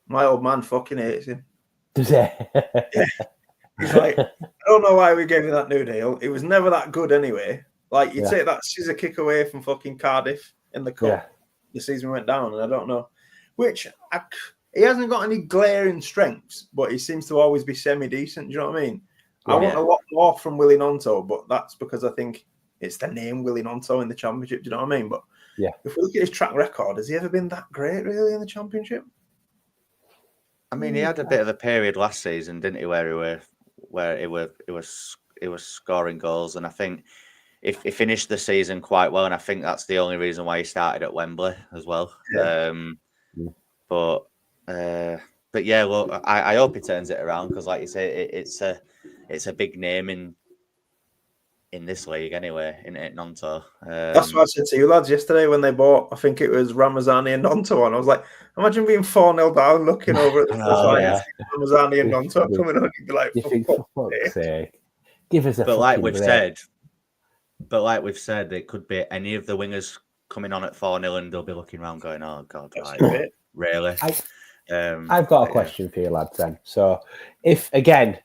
My old man fucking hates him. Does he? He's like, I don't know why we gave him that new deal. It was never that good anyway. Like, you take that scissor kick away from fucking Cardiff in the cup. The season went down, and I don't know. He hasn't got any glaring strengths, but he seems to always be semi-decent. Do you know what I mean? I want a lot more from Willie Nonto, but that's because I think it's the name Willie Nonto in the Championship. Do you know what I mean? But if we look at his track record, has he ever been that great, really, in the Championship? I mean, he had a bit of a period last season, didn't he, where he was scoring goals, and I think he finished the season quite well, and I think that's the only reason why he started at Wembley as well. But yeah, look, I hope he turns it around, because, like you say, it's a big name in this league anyway, in Nonto. That's what I said to you lads yesterday when they bought, I think it was Ramazani and Nonto on. I was like, imagine being 4-0 down, looking over at the Ramazani and Nonto coming on, you'd be like, for fuck's sake, give us a But like we've said, it could be any of the wingers coming on at 4-0 and they'll be looking around going, oh God, like, really? I've got a question for you lads then. So if we go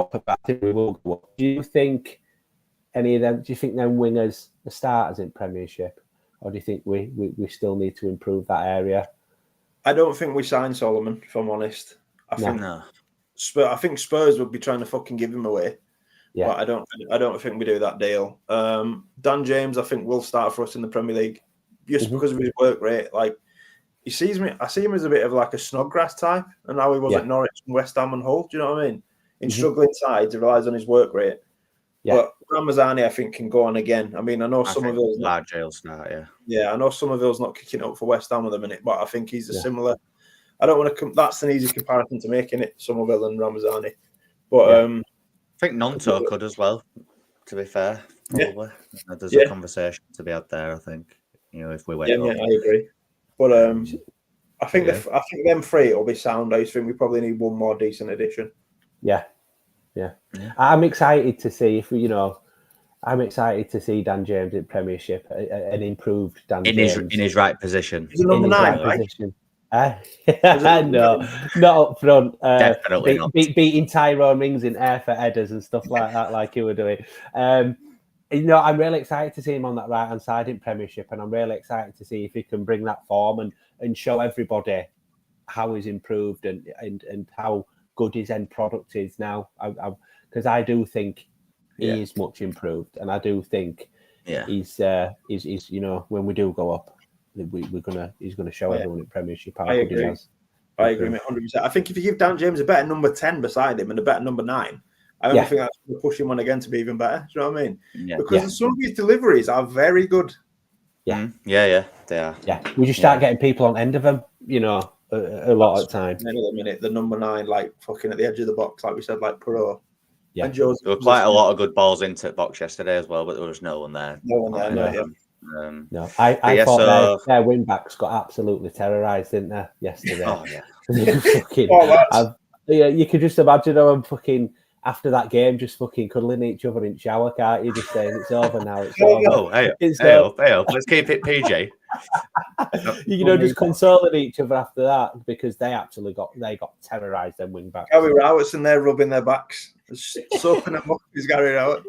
up, I think we will go up, do you think them wingers are starters in Premiership, or do you think we still need to improve that area? I don't think we signed Solomon, if I'm honest. I think Spurs would be trying to fucking give him away. Yeah. But I don't think we do that deal. Dan James, I think, will start for us in the Premier League just because of his work rate. Like, I see him as a bit of like a Snodgrass type, and now he was at Norwich and West Ham and Hull. Do you know what I mean? In struggling sides, he relies on his work rate. Yeah. But Ramazani, I think, can go on again. I mean, I know Somerville's not. Large jail start, yeah. Yeah, I know Somerville's not kicking up for West Ham at the minute, but I think he's a similar. I don't want to. That's an easy comparison to make, isn't it? Somerville and Ramazani. But I think Nonto could as well. To be fair, probably there's a conversation to be had there. I think if we went. Yeah, mate, I agree. But I think I think them three will be sound. I just think we probably need one more decent addition. Yeah. I'm excited to see if I'm excited to see Dan James in Premiership, an improved Dan James in his right position. He's a number 9, right? Position. No, not up front. Definitely not. Beating Tyrone Mings in air for headers and stuff like that, like you were doing. I'm really excited to see him on that right hand side in Premiership, and I'm really excited to see if he can bring that form and show everybody how he's improved and how good his end product is now. Because I do think he is much improved, and I do think he's when we do go up, he's gonna show everyone in Premiership how good he is. I agree, 100%. I think if you give Dan James a better number 10 beside him and a better number 9, I only think that's going to push him on again to be even better. Do you know what I mean? Yeah. Because some of his deliveries are very good. Yeah, they are. Yeah, we just start getting people on end of them, a lot of the time. And then at the minute, the number 9, like fucking at the edge of the box, like we said, like Perot. Yeah, and Joseph, there were quite a lot of good balls into the box yesterday as well, but there was no one there. No one there. No, I thought their wing backs got absolutely terrorised, didn't they, yesterday? Oh yeah. You could just imagine them fucking after that game, just fucking cuddling each other in the shower, can't you? Just saying it's over now. It's over. Oh, hey up. Let's keep it PG. Just consoling each other after that because they got terrorised. Them wing backs. Gary Rowett's in there rubbing their backs, soaping them up. Is Gary Rowett?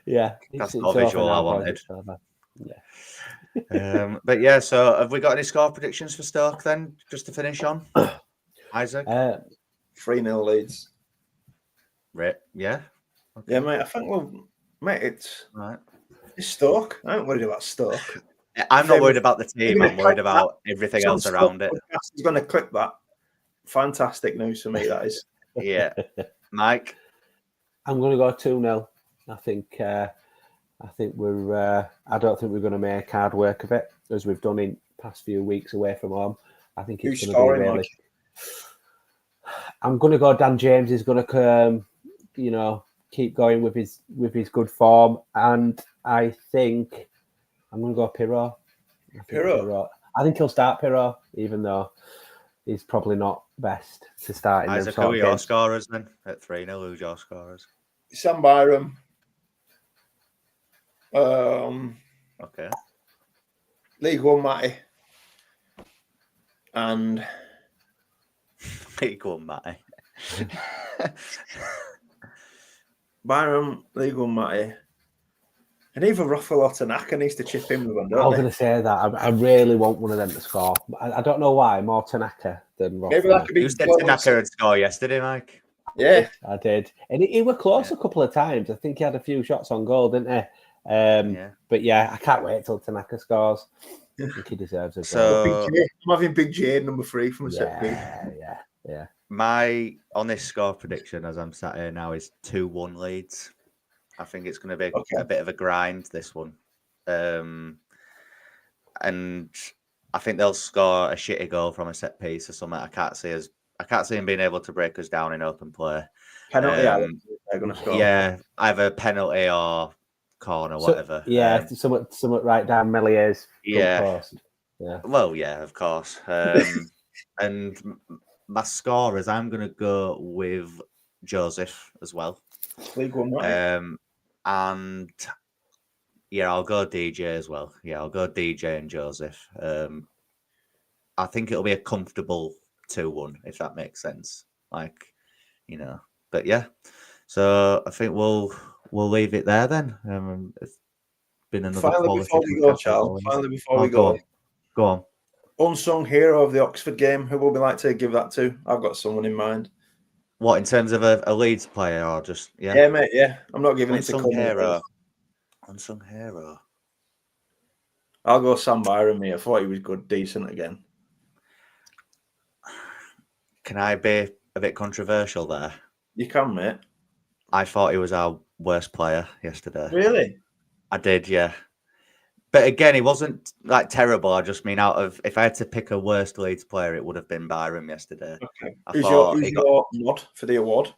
Yeah. That's the visual I wanted. Yeah. But yeah, so have we got any score predictions for Stoke then, just to finish on? Isaac? 3-0 Leeds. Right, yeah. Okay. Yeah, mate, I think, it's Stoke. I ain't worried about Stoke. I'm not worried about the team, I'm worried about everything else around it. He's going to clip that. Fantastic news for me, that is. Yeah. Mike? I'm going to go 2-0. I think we're. I don't think we're going to make hard work of it as we've done in past few weeks away from home. I think it's going to be really. Much? I'm going to go. Dan James is going to, keep going with his good form, and I think I'm going to go Pirot. Pirot. I think he'll start Pirot, even though he's probably not best to start. Isaac, who are your scorers then at 3-0? Who's your scorers? Sam Byram. Okay. League One Matty. And League One Matty. Byram, League One Matty. And even Rafael or Tanaka needs to chip in with one, don't I was going to say that. I really want one of them to score. I don't know why. More Tanaka than Rafael. Maybe that could be. You said Tanaka would score yesterday, Mike. Yeah. I did. And he were close a couple of times. I think he had a few shots on goal, didn't he? But yeah, I can't wait till Tanaka scores. I think he deserves it. So I'm having Big J number 3 from a set piece. Yeah. My honest score prediction as I'm sat here now is 2-1 Leeds. I think it's going to be a bit of a grind, this one. And I think they'll score a shitty goal from a set piece or something. I can't see him being able to break us down in open play. Penalty, they're going to score. Yeah, either penalty or corner, whatever. Yeah, somewhat right down Mellier's post. Yeah. Well, yeah, of course. And my scorers, I'm going to go with Joseph as well. League One, right? And yeah, I'll go DJ as well. Yeah, I'll go DJ and Joseph. I think it'll be a comfortable 2-1, if that makes sense. But yeah. So I think we'll leave it there then. It's been another. Finally, before we go, Charles. Go on. Unsung hero of the Oxford game. Who would we like to give that to? I've got someone in mind. What, in terms of a Leeds player or just Yeah, mate. Yeah, I'm not giving Unsung it to hero. Unsung hero. I'll go Sam Byram here. I thought he was good, decent again. Can I be a bit controversial there? You can, mate. I thought he was our worst player yesterday. Really? I did, yeah. But again, he wasn't like terrible. I just mean, out of if I had to pick a worst Leeds player, it would have been Byram yesterday. Okay. I Who's thought your nod for the award?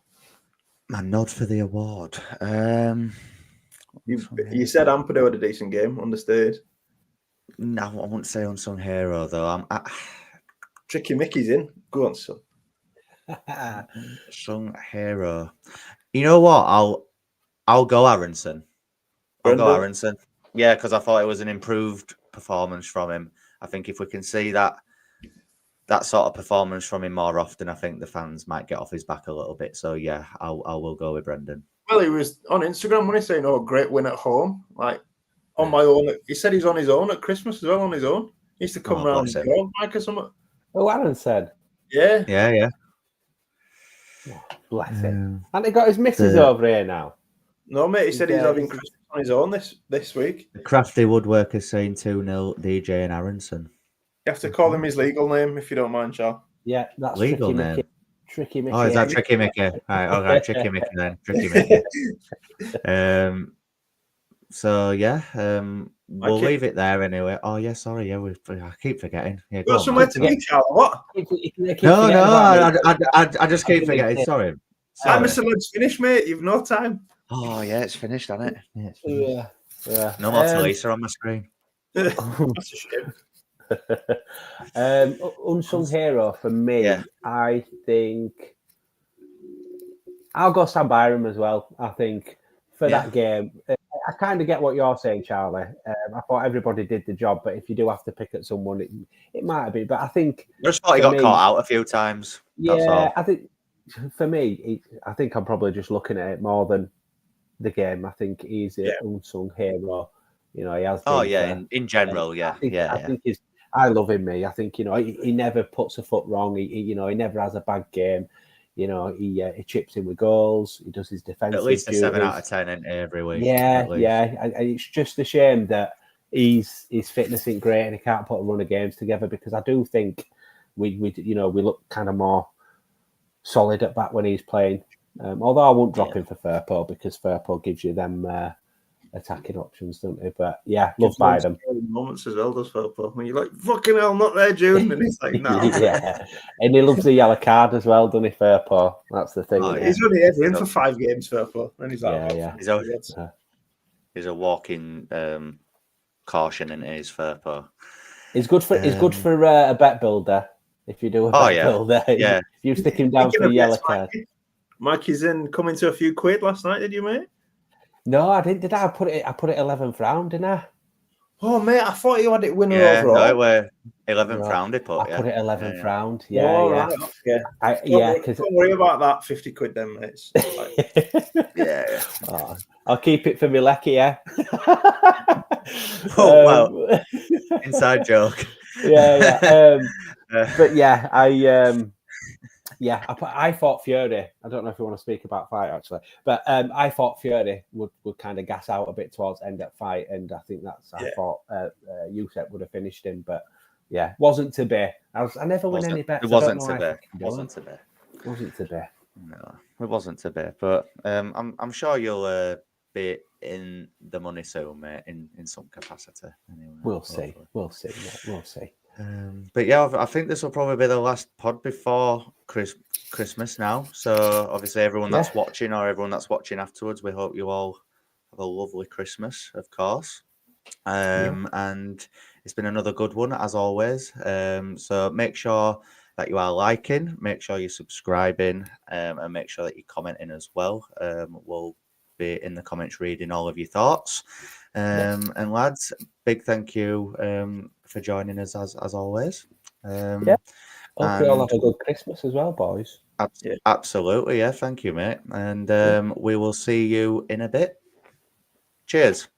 my nod for the award. You said Ampadu had a decent game, understood. No, I wouldn't say unsung hero though. Tricky Mickey's in. Go on, son. Unsung hero. You know what? I'll go Aronson. I'll go Brendan? Aronson. Yeah, because I thought it was an improved performance from him. I think if we can see that sort of performance from him more often, I think the fans might get off his back a little bit. So yeah, I will go with Brendan. Well, he was on Instagram when he saying, "Oh, great win at home." Like on my own. He said he's on his own at Christmas as well. On his own, he used to come round and go, Mike or something. Oh, Aaron said. Yeah. Oh, bless him. And he got his missus over here now. No, mate. He said he's having Christmas on his own this week. The crafty woodworker saying 2-0 DJ and Aronson. You have to call him his legal name if you don't mind, Charles. Yeah, that's legal Tricky name. Mickey. Tricky Mickey. Oh, is that Tricky Mickey? Right, okay, Tricky Mickey then. Tricky Mickey. So yeah, we'll leave it there anyway. Oh yeah, sorry, yeah, I keep forgetting. Yeah, got somewhere to be, Charles. What? No, I just keep forgetting. Sorry. Mr. Led's finished, mate. You've no time. Oh yeah, it's finished, hasn't it? Yeah, it's finished. Yeah. No more Talisa on my screen. That's a shame. Unsung hero for me, I think I'll go Sam Byram as well. I think for that game, I kind of get what you're saying, Charlie. I thought everybody did the job, but if you do have to pick at someone, it might be. But I think I just thought he got caught out a few times. Yeah, I think for me, I think I'm probably just looking at it more than the game. I think he's an unsung hero. You know, he has. In general, I think I love him. I think he never puts a foot wrong. He never has a bad game. He chips in with goals. He does his defensive. At least a 7 out of 10 in every week. Yeah. It's just a shame that his fitness ain't great and he can't put a run of games together, because I do think we look kind of more solid at back when he's playing. Although I won't drop him for Firpo, because Firpo gives you them attacking options, don't it? But yeah, love Biden. Moments as well, does Firpo, when you're like, fucking hell, not there, June, and he's like, no. Yeah, and he loves the yellow card as well, doesn't he, Firpo? That's the thing. He's only ever in for 5 games, Firpo, and he's like, He's a walking caution in his Firpo. He's good for a bet builder. If you do a bet builder, if you stick him down for the yellow card. Mikey's coming to a few quid last night, did you, mate? No, I didn't. Did I? I put it 11th round, didn't I? Oh, mate, I thought you had it winner overall. No, it were 11th round. I put it 11th round. Because don't worry about that 50 quid then, mates. I'll keep it for my lecky, yeah. Well, inside joke. But yeah, I thought Fury. I don't know if you want to speak about fight actually, but I thought Fury would kind of gas out a bit towards end of fight, and I think I thought Youssef would have finished him, but wasn't to be. I never win any bets. It wasn't to be. Wasn't to be. No, it wasn't to be. But I'm sure you'll be in the money soon, mate, in some capacity. Anyway, we'll see. We'll see. We'll see. But yeah, I think this will probably be the last pod before Christmas now. So obviously everyone that's watching or everyone that's watching afterwards, we hope you all have a lovely Christmas, of course. And it's been another good one, as always. So make sure that you are liking, make sure you're subscribing, and make sure that you're commenting as well. We'll be in the comments reading all of your thoughts. And lads, big thank you for joining us as always. Hope you all have a good Christmas as well, boys. Absolutely, thank you, mate. And we will see you in a bit. Cheers.